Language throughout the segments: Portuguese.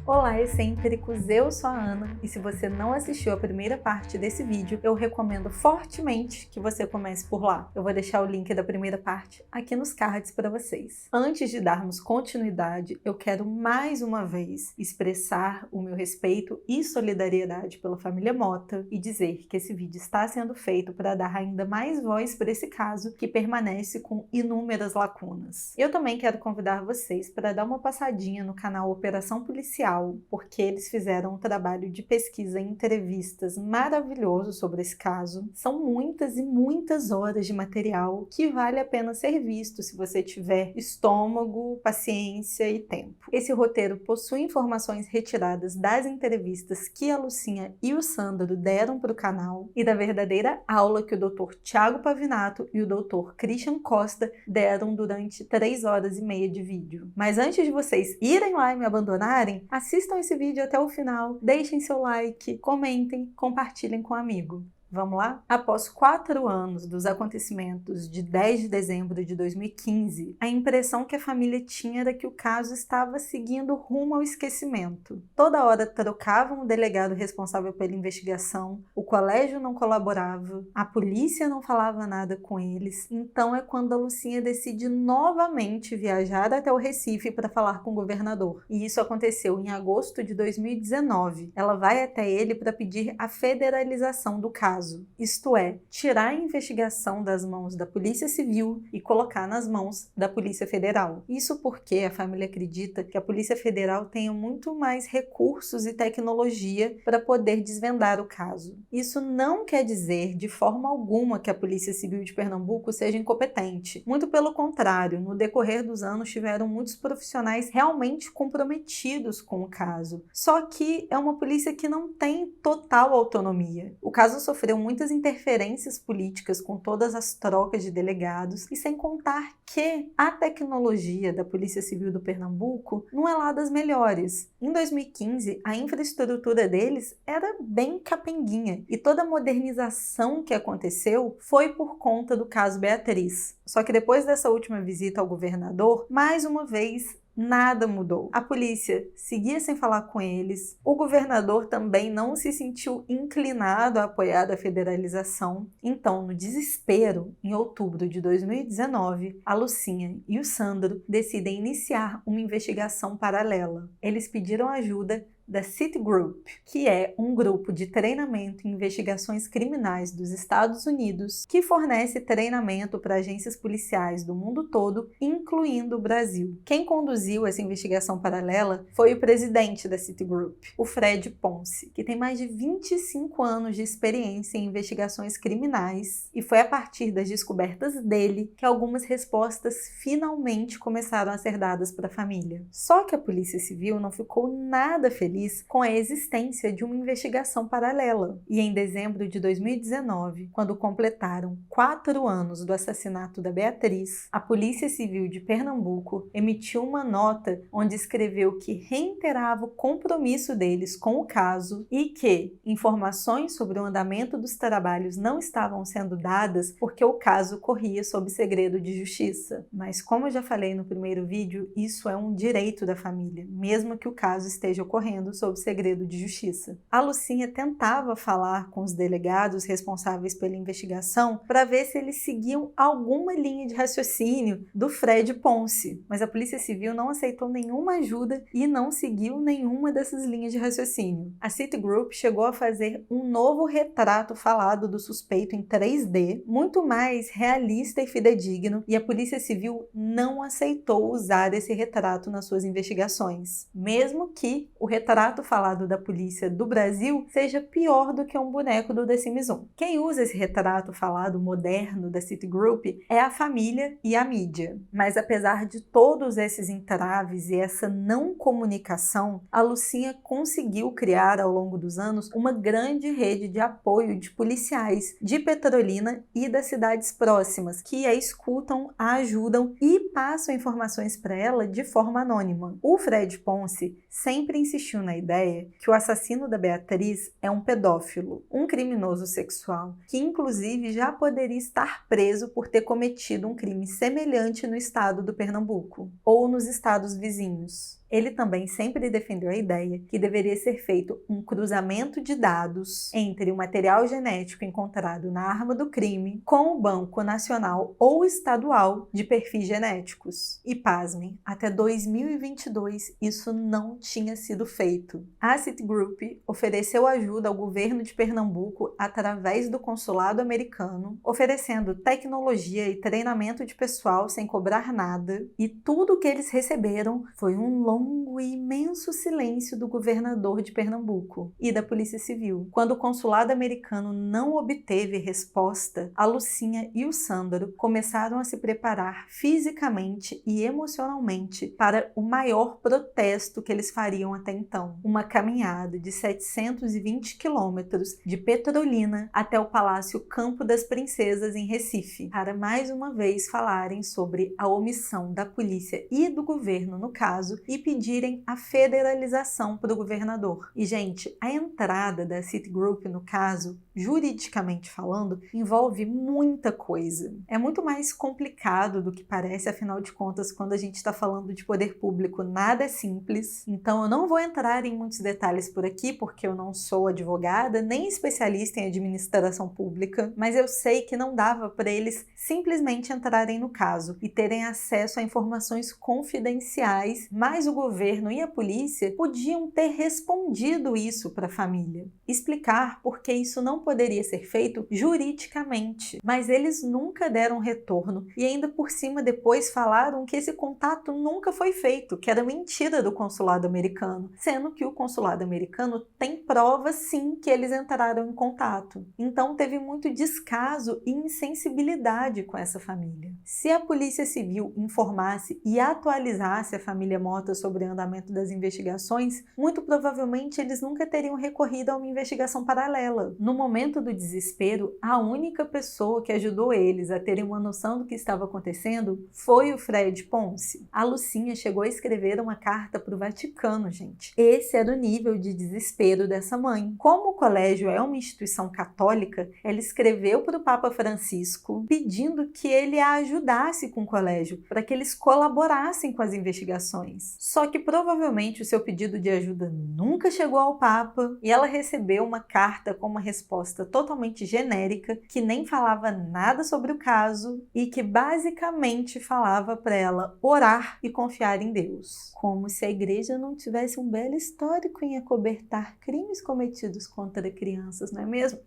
Olá, excêntricos! Eu sou a Ana e se você não assistiu a primeira parte desse vídeo, eu recomendo fortemente que você comece por lá. Eu vou deixar o link da primeira parte aqui nos cards para vocês. Antes de darmos continuidade, eu quero mais uma vez expressar o meu respeito e solidariedade pela família Mota e dizer que esse vídeo está sendo feito para dar ainda mais voz para esse caso que permanece com inúmeras lacunas. Eu também quero convidar vocês para dar uma passadinha no canal Operação Policial, porque eles fizeram um trabalho de pesquisa e entrevistas maravilhoso sobre esse caso. São muitas e muitas horas de material que vale a pena ser visto se você tiver estômago, paciência e tempo. Esse roteiro possui informações retiradas das entrevistas que a Lucinha e o Sandro deram para o canal e da verdadeira aula que o Dr. Thiago Pavinato e o Dr. Christian Costa deram durante 3 horas e meia de vídeo. Mas antes de vocês irem lá e me abandonarem, assistam esse vídeo até o final, deixem seu like, comentem, compartilhem com um amigo. Vamos lá? Após 4 anos dos acontecimentos de 10 de dezembro de 2015, a impressão que a família tinha era que o caso estava seguindo rumo ao esquecimento. Toda hora trocavam o delegado responsável pela investigação, o colégio não colaborava, a polícia não falava nada com eles. Então é quando a Lucinha decide novamente viajar até o Recife para falar com o governador. E isso aconteceu em agosto de 2019. Ela vai até ele para pedir a federalização do caso. Isto é, tirar a investigação das mãos da Polícia Civil e colocar nas mãos da Polícia Federal. Isso porque a família acredita que a Polícia Federal tenha muito mais recursos e tecnologia para poder desvendar o caso. Isso não quer dizer de forma alguma que a Polícia Civil de Pernambuco seja incompetente. Muito pelo contrário, no decorrer dos anos tiveram muitos profissionais realmente comprometidos com o caso. Só que é uma polícia que não tem total autonomia. O caso sofreu muitas interferências políticas com todas as trocas de delegados e sem contar que a tecnologia da Polícia Civil do Pernambuco não é lá das melhores. Em 2015, a infraestrutura deles era bem capenguinha e toda a modernização que aconteceu foi por conta do caso Beatriz. Só que depois dessa última visita ao governador, mais uma vez, nada mudou. A polícia seguia sem falar com eles, o governador também não se sentiu inclinado a apoiar a federalização. Então, no desespero, em outubro de 2019, a Lucinha e o Sandro decidem iniciar uma investigação paralela. Eles pediram ajuda da Citigroup, que é um grupo de treinamento em investigações criminais dos Estados Unidos que fornece treinamento para agências policiais do mundo todo, incluindo o Brasil. Quem conduziu essa investigação paralela foi o presidente da Citigroup, o Fred Ponce, que tem mais de 25 anos de experiência em investigações criminais, e foi a partir das descobertas dele que algumas respostas finalmente começaram a ser dadas para a família. Só que a Polícia Civil não ficou nada feliz com a existência de uma investigação paralela. E em dezembro de 2019, quando completaram 4 anos do assassinato da Beatriz, a Polícia Civil de Pernambuco emitiu uma nota onde escreveu que reiterava o compromisso deles com o caso e que informações sobre o andamento dos trabalhos não estavam sendo dadas porque o caso corria sob segredo de justiça. Mas como eu já falei no primeiro vídeo, isso é um direito da família, mesmo que o caso esteja ocorrendo sob segredo de justiça. A Lucinha tentava falar com os delegados responsáveis pela investigação para ver se eles seguiam alguma linha de raciocínio do Fred Ponce, mas a Polícia Civil não aceitou nenhuma ajuda e não seguiu nenhuma dessas linhas de raciocínio. A Citigroup chegou a fazer um novo retrato falado do suspeito em 3D, muito mais realista e fidedigno, e a Polícia Civil não aceitou usar esse retrato nas suas investigações, mesmo que o retrato falado da polícia do Brasil seja pior do que um boneco do The Sims 1. Quem usa esse retrato falado moderno da Citigroup é a família e a mídia. Mas apesar de todos esses entraves e essa não comunicação, a Lucinha conseguiu criar ao longo dos anos uma grande rede de apoio de policiais de Petrolina e das cidades próximas que a escutam, a ajudam e passam informações para ela de forma anônima. O Fred Ponce sempre insistiu na ideia que o assassino da Beatriz é um pedófilo, um criminoso sexual, que inclusive já poderia estar preso por ter cometido um crime semelhante no estado do Pernambuco ou nos estados vizinhos. Ele também sempre defendeu a ideia que deveria ser feito um cruzamento de dados entre o material genético encontrado na arma do crime com o Banco Nacional ou Estadual de Perfis Genéticos. E pasmem, até 2022 isso não tinha sido feito. A Citigroup ofereceu ajuda ao governo de Pernambuco através do consulado americano, oferecendo tecnologia e treinamento de pessoal sem cobrar nada, e tudo o que eles receberam foi um longo e imenso silêncio do governador de Pernambuco e da Polícia Civil. Quando o consulado americano não obteve resposta, a Lucinha e o Sandro começaram a se preparar fisicamente e emocionalmente para o maior protesto que eles fariam até então. Uma caminhada de 720 quilômetros de Petrolina até o Palácio Campo das Princesas em Recife, para mais uma vez falarem sobre a omissão da polícia e do governo no caso e pedirem a federalização para o governador. E, gente, a entrada da Citigroup no caso, juridicamente falando, envolve muita coisa. É muito mais complicado do que parece, afinal de contas, quando a gente está falando de poder público, nada é simples. Então, eu não vou entrar em muitos detalhes por aqui, porque eu não sou advogada, nem especialista em administração pública, mas eu sei que não dava para eles simplesmente entrarem no caso e terem acesso a informações confidenciais, mas o governo e a polícia podiam ter respondido isso para a família, explicar por que isso não poderia ser feito juridicamente, mas eles nunca deram retorno e ainda por cima depois falaram que esse contato nunca foi feito, que era mentira do consulado americano, sendo que o consulado americano tem prova sim que eles entraram em contato. Então teve muito descaso e insensibilidade com essa família. Se a Polícia Civil informasse e atualizasse a família Mota sobre o andamento das investigações, muito provavelmente eles nunca teriam recorrido a uma investigação paralela. No momento do desespero, a única pessoa que ajudou eles a terem uma noção do que estava acontecendo foi o Fred Ponce. A Lucinha chegou a escrever uma carta para o Vaticano, gente. Esse era o nível de desespero dessa mãe. Como o colégio é uma instituição católica, ela escreveu para o Papa Francisco pedindo que ele a ajudasse com o colégio, para que eles colaborassem com as investigações. Só que provavelmente o seu pedido de ajuda nunca chegou ao Papa e ela recebeu uma carta com uma resposta totalmente genérica, que nem falava nada sobre o caso e que basicamente falava para ela orar e confiar em Deus. Como se a igreja não tivesse um belo histórico em acobertar crimes cometidos contra crianças, não é mesmo?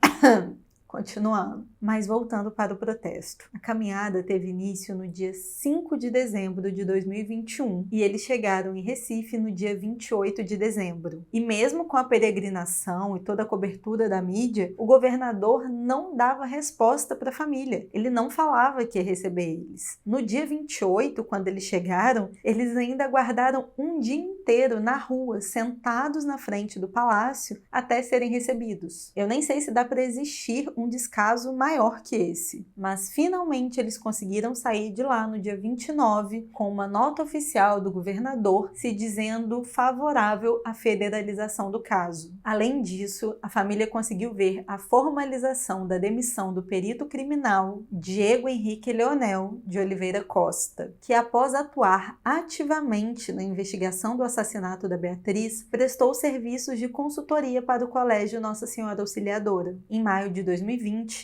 Continuando, mas voltando para o protesto. A caminhada teve início no dia 5 de dezembro de 2021 e eles chegaram em Recife no dia 28 de dezembro. E mesmo com a peregrinação e toda a cobertura da mídia, o governador não dava resposta para a família. Ele não falava que ia receber eles. No dia 28, quando eles chegaram, eles ainda aguardaram um dia inteiro na rua, sentados na frente do palácio, até serem recebidos. Eu nem sei se dá para existir um descaso maior que esse. Mas finalmente eles conseguiram sair de lá no dia 29 com uma nota oficial do governador se dizendo favorável à federalização do caso. Além disso, a família conseguiu ver a formalização da demissão do perito criminal Diego Henrique Leonel de Oliveira Costa, que após atuar ativamente na investigação do assassinato da Beatriz, prestou serviços de consultoria para o Colégio Nossa Senhora Auxiliadora. Em maio de 2020,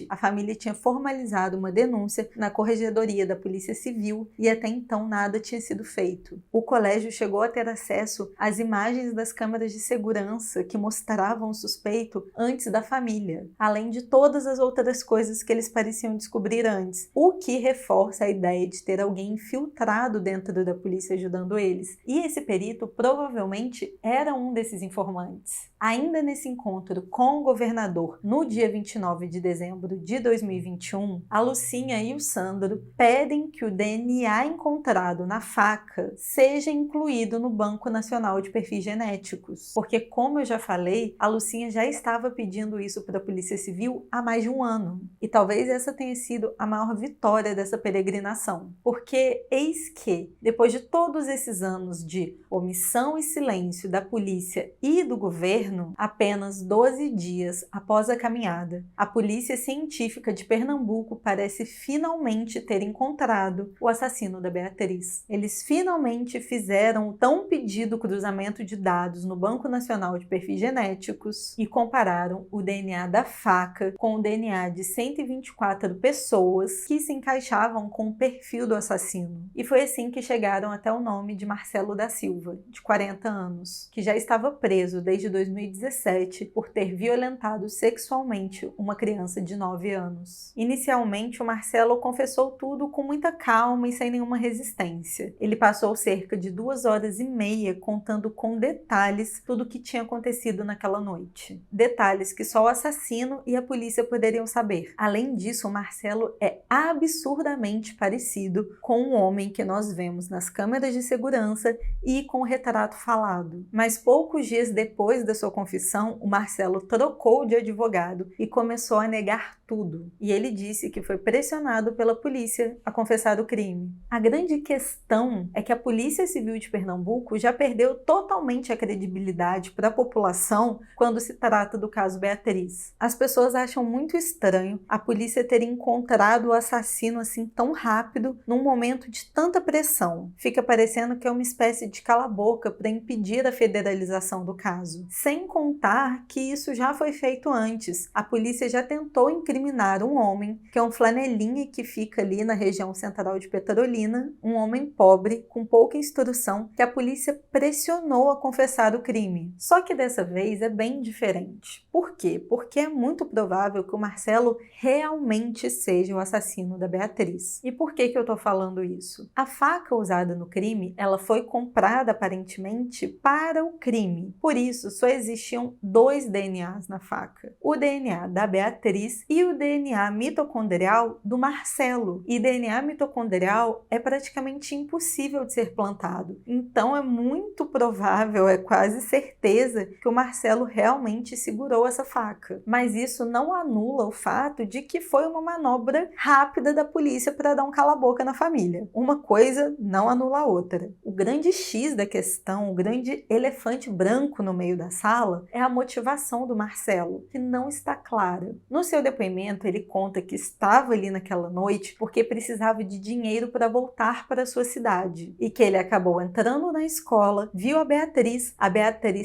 a família tinha formalizado uma denúncia na Corregedoria da Polícia Civil e até então nada tinha sido feito. O colégio chegou a ter acesso às imagens das câmeras de segurança que mostravam o suspeito antes da família, além de todas as outras coisas que eles pareciam descobrir antes, o que reforça a ideia de ter alguém infiltrado dentro da polícia ajudando eles. E esse perito provavelmente era um desses informantes. Ainda nesse encontro com o governador, no dia 29 de dezembro de 2021, a Lucinha e o Sandro pedem que o DNA encontrado na faca seja incluído no Banco Nacional de Perfis Genéticos. Porque, como eu já falei, a Lucinha já estava pedindo isso para a Polícia Civil há mais de um ano. E talvez essa tenha sido a maior vitória dessa peregrinação. Porque eis que, depois de todos esses anos de omissão e silêncio da polícia e do governo, apenas 12 dias após a caminhada, a Polícia Científica de Pernambuco parece finalmente ter encontrado o assassino da Beatriz. Eles finalmente fizeram o tão pedido cruzamento de dados no Banco Nacional de Perfis Genéticos e compararam o DNA da faca com o DNA de 124 pessoas que se encaixavam com o perfil do assassino. E foi assim que chegaram até o nome de Marcelo da Silva, de 40 anos, que já estava preso desde 2017 por ter violentado sexualmente uma criança de 9 anos. Inicialmente, o Marcelo confessou tudo com muita calma e sem nenhuma resistência. Ele passou cerca de 2 horas e meia contando com detalhes tudo o que tinha acontecido naquela noite. Detalhes que só o assassino e a polícia poderiam saber. Além disso, o Marcelo é absurdamente parecido com o homem que nós vemos nas câmeras de segurança e com o retrato falado. Mas poucos dias depois da sua confissão, o Marcelo trocou de advogado e começou a negar tudo. E ele disse que foi pressionado pela polícia a confessar o crime. A grande questão é que a Polícia Civil de Pernambuco já perdeu totalmente a credibilidade para a população quando se trata do caso Beatriz. As pessoas acham muito estranho a polícia ter encontrado o assassino assim tão rápido num momento de tanta pressão. Fica parecendo que é uma espécie de cala-boca para impedir a federalização do caso. Sem contar que isso já foi feito antes. A polícia já tentou incriminar um homem, que é um flanelinha que fica ali na região central de Petrolina, um homem pobre, com pouca instrução, que a polícia pressionou a confessar o crime. Só que dessa vez é bem diferente. Por quê? Porque é muito provável que o Marcelo realmente seja o assassino da Beatriz. E por que eu tô falando isso? A faca usada no crime, ela foi comprada aparentemente para o crime. Por isso, só existiam 2 DNAs na faca. O DNA da Beatriz e o DNA mitocondrial do Marcelo. E DNA mitocondrial é praticamente impossível de ser plantado. Então é muito provável, é quase certeza, que o Marcelo realmente segurou essa faca. Mas isso não anula o fato de que foi uma manobra rápida da polícia para dar um cala-boca na família. Uma coisa não anula a outra. O grande X da questão, o grande elefante branco no meio da sala, é a motivação do Marcelo, que não está clara. No seu depoimento, ele conta que estava ali naquela noite porque precisava de dinheiro para voltar para sua cidade e que ele acabou entrando na escola, viu a Beatriz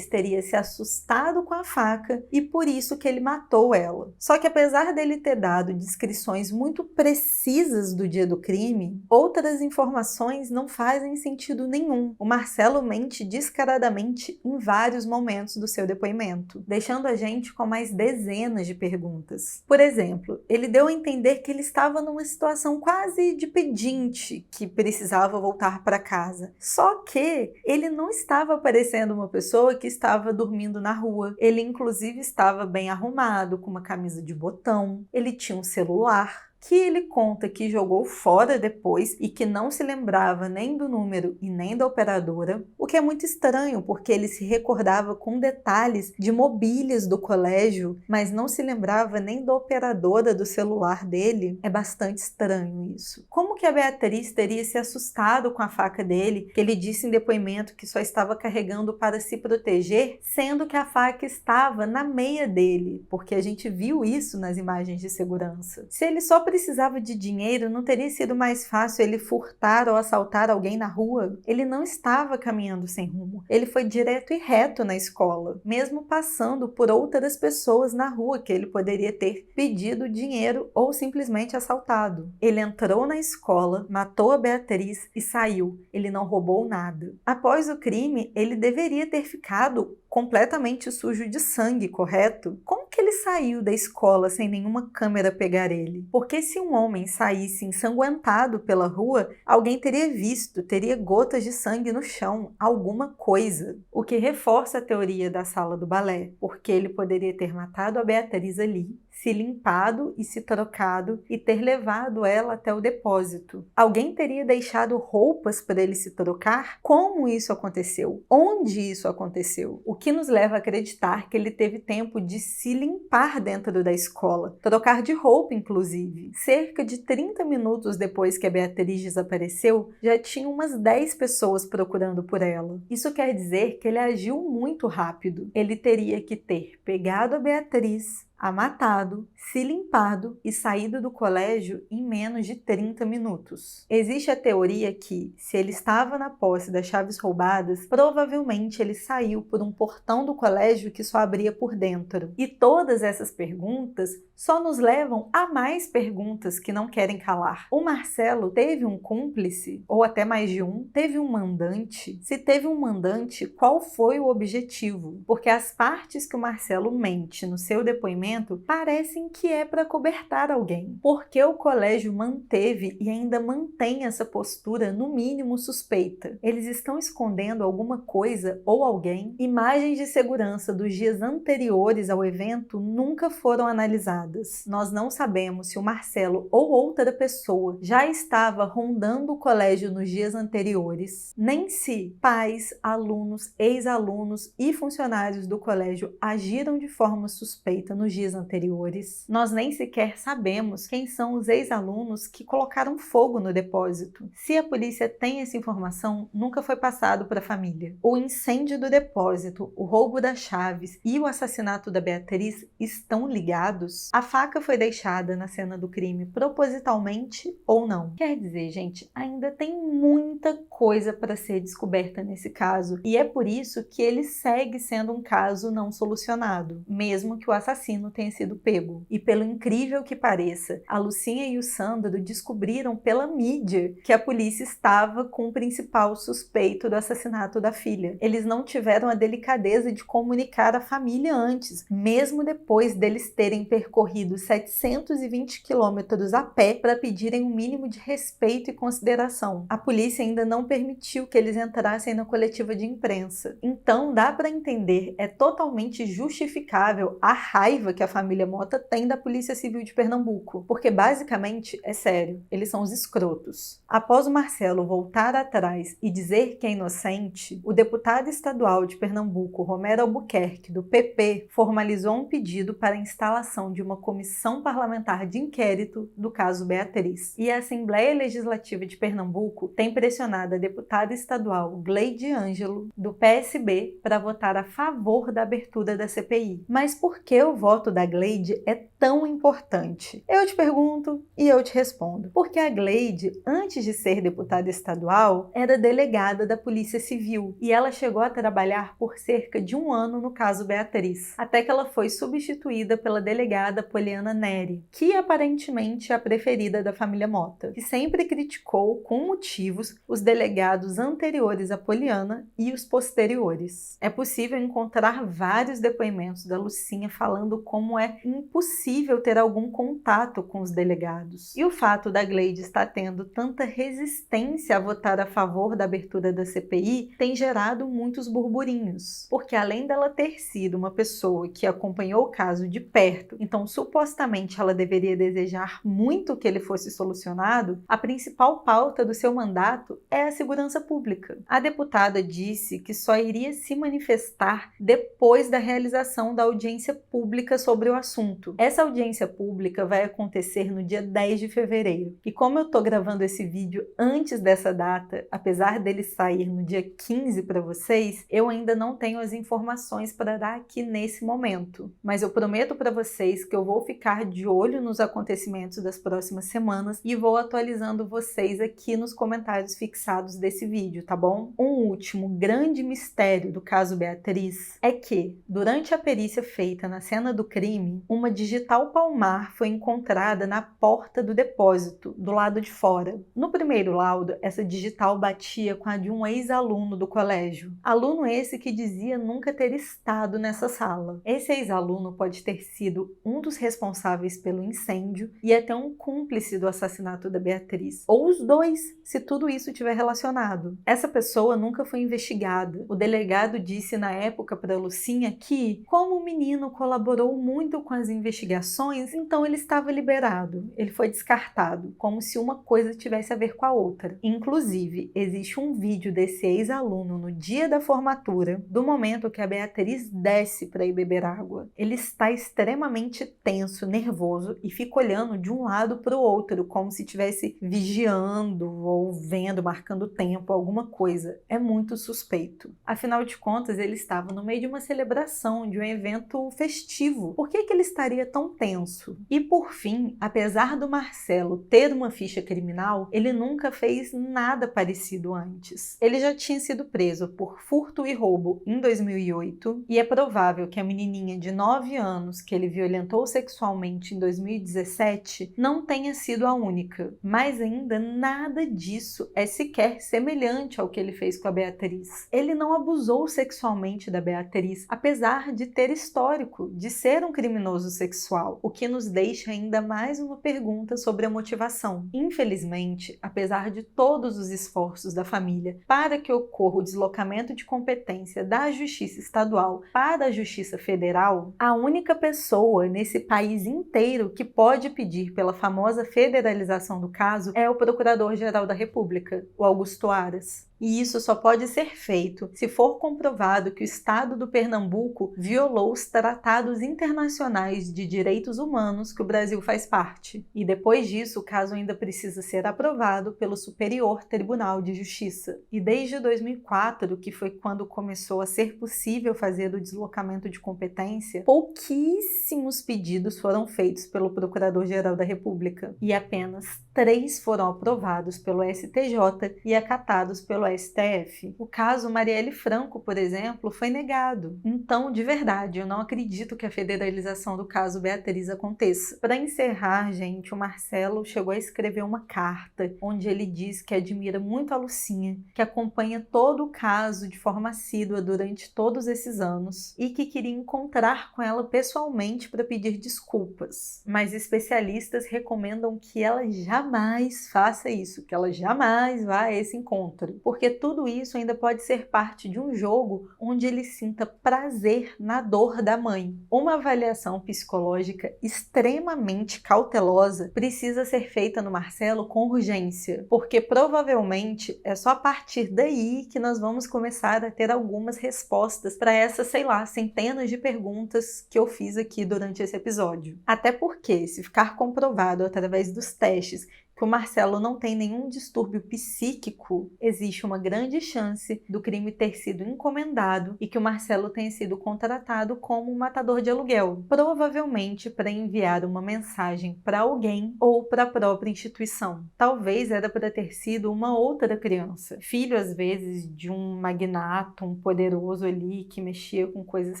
teria se assustado com a faca e por isso que ele matou ela. Só que apesar dele ter dado descrições muito precisas do dia do crime, outras informações não fazem sentido nenhum. O Marcelo mente descaradamente em vários momentos do seu depoimento, deixando a gente com mais dezenas de perguntas. Por exemplo, ele deu a entender que ele estava numa situação quase de pedinte, que precisava voltar para casa. Só que ele não estava parecendo uma pessoa que estava dormindo na rua. Ele inclusive estava bem arrumado, com uma camisa de botão. Ele tinha um celular que ele conta que jogou fora depois e que não se lembrava nem do número e nem da operadora, o que é muito estranho porque ele se recordava com detalhes de mobílias do colégio, mas não se lembrava nem da operadora do celular dele. É bastante estranho isso. Como que a Beatriz teria se assustado com a faca dele, que ele disse em depoimento que só estava carregando para se proteger, sendo que a faca estava na meia dele, porque a gente viu isso nas imagens de segurança. Se ele só precisava de dinheiro, não teria sido mais fácil ele furtar ou assaltar alguém na rua? Ele não estava caminhando sem rumo. Ele foi direto e reto na escola, mesmo passando por outras pessoas na rua que ele poderia ter pedido dinheiro ou simplesmente assaltado. Ele entrou na escola, matou a Beatriz e saiu. Ele não roubou nada. Após o crime, ele deveria ter ficado completamente sujo de sangue, correto? Como que ele saiu da escola sem nenhuma câmera pegar ele? Porque se um homem saísse ensanguentado pela rua, alguém teria visto, teria gotas de sangue no chão, alguma coisa. O que reforça a teoria da sala do balé, porque ele poderia ter matado a Beatriz ali, se limpado e se trocado e ter levado ela até o depósito. Alguém teria deixado roupas para ele se trocar? Como isso aconteceu? Onde isso aconteceu? O que nos leva a acreditar que ele teve tempo de se limpar dentro da escola, trocar de roupa inclusive. Cerca de 30 minutos depois que a Beatriz desapareceu, já tinha umas 10 pessoas procurando por ela. Isso quer dizer que ele agiu muito rápido. Ele teria que ter pegado a Beatriz, a matado, se limpado e saído do colégio em menos de 30 minutos. Existe a teoria que, se ele estava na posse das chaves roubadas, provavelmente ele saiu por um portão do colégio que só abria por dentro. E todas essas perguntas só nos levam a mais perguntas que não querem calar. O Marcelo teve um cúmplice? Ou até mais de um? Teve um mandante? Se teve um mandante, qual foi o objetivo? Porque as partes que o Marcelo mente no seu depoimento parecem que é para cobertar alguém. Porque o colégio manteve e ainda mantém essa postura no mínimo suspeita. Eles estão escondendo alguma coisa ou alguém. Imagens de segurança dos dias anteriores ao evento nunca foram analisadas. Nós não sabemos se o Marcelo ou outra pessoa já estava rondando o colégio nos dias anteriores, nem se pais, alunos, ex-alunos e funcionários do colégio agiram de forma suspeita nos dias anteriores. Nós nem sequer sabemos quem são os ex-alunos que colocaram fogo no depósito. Se a polícia tem essa informação, nunca foi passado para a família. O incêndio do depósito, o roubo das chaves e o assassinato da Beatriz estão ligados? A faca foi deixada na cena do crime propositalmente ou não? Quer dizer, gente, ainda tem muita coisa para ser descoberta nesse caso e é por isso que ele segue sendo um caso não solucionado, mesmo que o assassino tenha sido pego. E pelo incrível que pareça, a Lucinha e o Sandro descobriram pela mídia que a polícia estava com o principal suspeito do assassinato da filha. Eles não tiveram a delicadeza de comunicar à família antes, mesmo depois deles terem percorrido 720 quilômetros a pé para pedirem um mínimo de respeito e consideração. A polícia ainda não permitiu que eles entrassem na coletiva de imprensa. Então dá para entender, é totalmente justificável a raiva que a família Mota tem da Polícia Civil de Pernambuco, porque basicamente, é sério, eles são os escrotos. Após o Marcelo voltar atrás e dizer que é inocente, o deputado estadual de Pernambuco, Romero Albuquerque, do PP, formalizou um pedido para a instalação de uma comissão parlamentar de inquérito do caso Beatriz. E a Assembleia Legislativa de Pernambuco tem pressionado a deputada estadual Gleide Ângelo, do PSB, para votar a favor da abertura da CPI. Mas por que o voto da Gleide é tão importante? Eu te pergunto e eu te respondo. Porque a Gleide, antes de ser deputada estadual, era delegada da Polícia Civil e ela chegou a trabalhar por cerca de um ano no caso Beatriz, até que ela foi substituída pela delegada Poliana Neri, que aparentemente é a preferida da família Mota, que sempre criticou com motivos os delegados anteriores a Poliana e os posteriores. É possível encontrar vários depoimentos da Lucinha falando como é impossível ter algum contato com os delegados. E o fato da Gleide estar tendo tanta resistência a votar a favor da abertura da CPI tem gerado muitos burburinhos, porque além dela ter sido uma pessoa que acompanhou o caso de perto, então supostamente ela deveria desejar muito que ele fosse solucionado, a principal pauta do seu mandato é a segurança pública. A deputada disse que só iria se manifestar depois da realização da audiência pública sobre o assunto. Essa audiência pública vai acontecer no dia 10 de fevereiro. E como eu tô gravando esse vídeo antes dessa data, apesar dele sair no dia 15 para vocês, eu ainda não tenho as informações para dar aqui nesse momento. Mas eu prometo para vocês que eu vou ficar de olho nos acontecimentos das próximas semanas e vou atualizando vocês aqui nos comentários fixados desse vídeo, tá bom? Um último grande mistério do caso Beatriz é que, durante a perícia feita na cena do crime, uma digital palmar foi encontrada na porta do depósito, do lado de fora. No primeiro laudo, essa digital batia com a de um ex-aluno do colégio. Aluno esse que dizia nunca ter estado nessa sala. Esse ex-aluno pode ter sido um dos responsáveis pelo incêndio e até um cúmplice do assassinato da Beatriz. Ou os dois, se tudo isso estiver relacionado. Essa pessoa nunca foi investigada. O delegado disse na época para Lucinha que, como o menino colaborou muito com as investigações, desviações, então ele estava liberado, ele foi descartado, como se uma coisa tivesse a ver com a outra. Inclusive, existe um vídeo desse ex-aluno no dia da formatura, do momento que a Beatriz desce para ir beber água. Ele está extremamente tenso, nervoso e fica olhando de um lado para o outro, como se estivesse vigiando ou vendo, marcando tempo, alguma coisa. É muito suspeito. Afinal de contas, ele estava no meio de uma celebração, de um evento festivo. Por que ele estaria tão tenso? E por fim, apesar do Marcelo ter uma ficha criminal, ele nunca fez nada parecido antes. Ele já tinha sido preso por furto e roubo em 2008 e é provável que a menininha de 9 anos que ele violentou sexualmente em 2017 não tenha sido a única. Mas ainda nada disso é sequer semelhante ao que ele fez com a Beatriz. Ele não abusou sexualmente da Beatriz, apesar de ter histórico de ser um criminoso sexual, o que nos deixa ainda mais uma pergunta sobre a motivação. Infelizmente, apesar de todos os esforços da família para que ocorra o deslocamento de competência da Justiça Estadual para a Justiça Federal, a única pessoa nesse país inteiro que pode pedir pela famosa federalização do caso é o Procurador-Geral da República, o Augusto Aras. E isso só pode ser feito se for comprovado que o Estado do Pernambuco violou os tratados internacionais de direitos humanos que o Brasil faz parte. E depois disso, o caso ainda precisa ser aprovado pelo Superior Tribunal de Justiça. E desde 2004, que foi quando começou a ser possível fazer o deslocamento de competência, pouquíssimos pedidos foram feitos pelo Procurador-Geral da República. E apenas 3 foram aprovados pelo STJ e acatados pelo STF. O caso Marielle Franco, por exemplo, foi negado. Então, de verdade, eu não acredito que a federalização do caso Beatriz aconteça. Para encerrar, gente, o Marcelo chegou a escrever uma carta onde ele diz que admira muito a Lucinha, que acompanha todo o caso de forma assídua durante todos esses anos e que queria encontrar com ela pessoalmente para pedir desculpas. Mas especialistas recomendam que ela jamais faça isso, que ela jamais vá a esse encontro, porque tudo isso ainda pode ser parte de um jogo onde ele sinta prazer na dor da mãe. Uma avaliação psicológica extremamente cautelosa precisa ser feita no Marcelo com urgência, porque provavelmente é só a partir daí que nós vamos começar a ter algumas respostas para essas, sei lá, centenas de perguntas que eu fiz aqui durante esse episódio. Até porque, se ficar comprovado através dos testes que o Marcelo não tem nenhum distúrbio psíquico, existe uma grande chance do crime ter sido encomendado e que o Marcelo tenha sido contratado como um matador de aluguel, provavelmente para enviar uma mensagem para alguém ou para a própria instituição. Talvez era para ter sido uma outra criança, filho às vezes de um magnata, um poderoso ali que mexia com coisas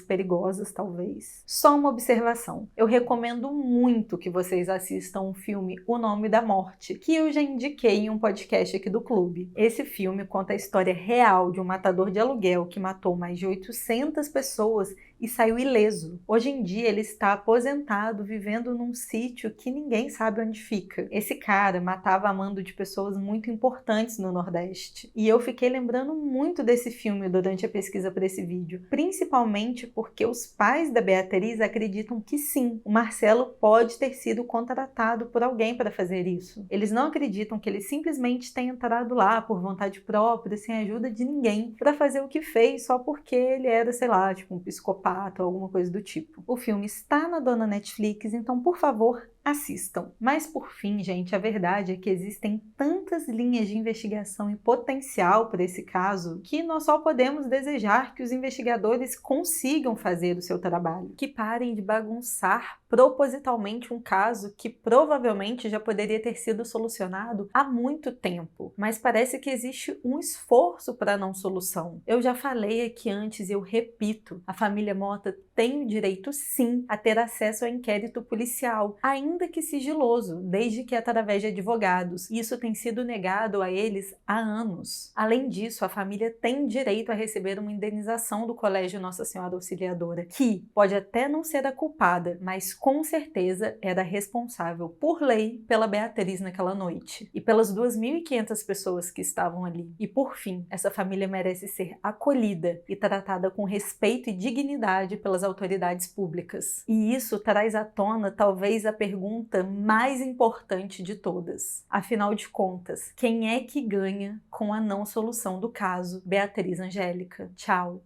perigosas, talvez. Só uma observação, eu recomendo muito que vocês assistam o filme O Nome da Morte, que eu já indiquei em um podcast aqui do clube. Esse filme conta a história real de um matador de aluguel que matou mais de 800 pessoas e saiu ileso. Hoje em dia ele está aposentado, vivendo num sítio que ninguém sabe onde fica. Esse cara matava a mando de pessoas muito importantes no Nordeste. E eu fiquei lembrando muito desse filme durante a pesquisa para esse vídeo, principalmente porque os pais da Beatriz acreditam que sim, o Marcelo pode ter sido contratado por alguém para fazer isso. Eles não acreditam que ele simplesmente tenha entrado lá por vontade própria, sem ajuda de ninguém, para fazer o que fez só porque ele era, sei lá, tipo um psicopata ou alguma coisa do tipo. O filme está na dona Netflix, então por favor, assistam. Mas por fim, gente, a verdade é que existem tantas linhas de investigação e potencial para esse caso que nós só podemos desejar que os investigadores consigam fazer o seu trabalho, que parem de bagunçar propositalmente um caso que provavelmente já poderia ter sido solucionado há muito tempo, mas parece que existe um esforço para a não solução. Eu já falei aqui antes e eu repito, a família Mota tem o direito sim a ter acesso ao inquérito policial, ainda ainda que sigiloso, desde que através de advogados. E isso tem sido negado a eles há anos. Além disso, a família tem direito a receber uma indenização do Colégio Nossa Senhora Auxiliadora, que pode até não ser a culpada, mas com certeza era responsável por lei pela Beatriz naquela noite e pelas 2.500 pessoas que estavam ali. E por fim, essa família merece ser acolhida e tratada com respeito e dignidade pelas autoridades públicas. E isso traz à tona talvez a pergunta mais importante de todas. Afinal de contas, quem é que ganha com a não solução do caso Beatriz Angélica? Tchau!